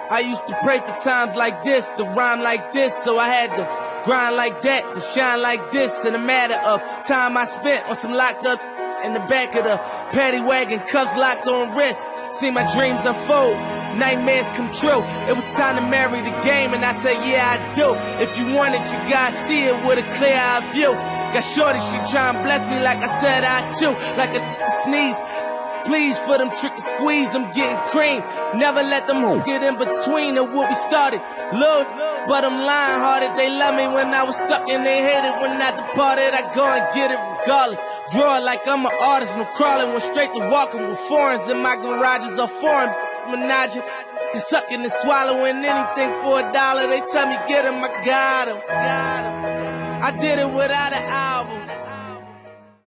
I used to pray for times like this, to rhyme like this, so I had to grind like that, to shine like this. In a matter of time I spent on some locked up in the back of the paddy wagon, cuffs locked on wrist. See my dreams unfold, nightmares come true. It was time to marry the game, and I said, yeah, I do. If you want it, you gotta see it with a clear eye view. Got shorty, she tryin' bless me like I said I chew, like a sneeze. Please for them trick and squeeze, I'm getting cream. Never let them get in between of what we started. Look, but I'm lying hearted. They love me when I was stuck and they hated when I departed. I go and get it regardless. Draw it like I'm an artist, no crawling. Went straight to walking with foreigns in my garages or foreign menage. Sucking and swallowing anything for $1. They tell me get him, I got him. I did it without an album.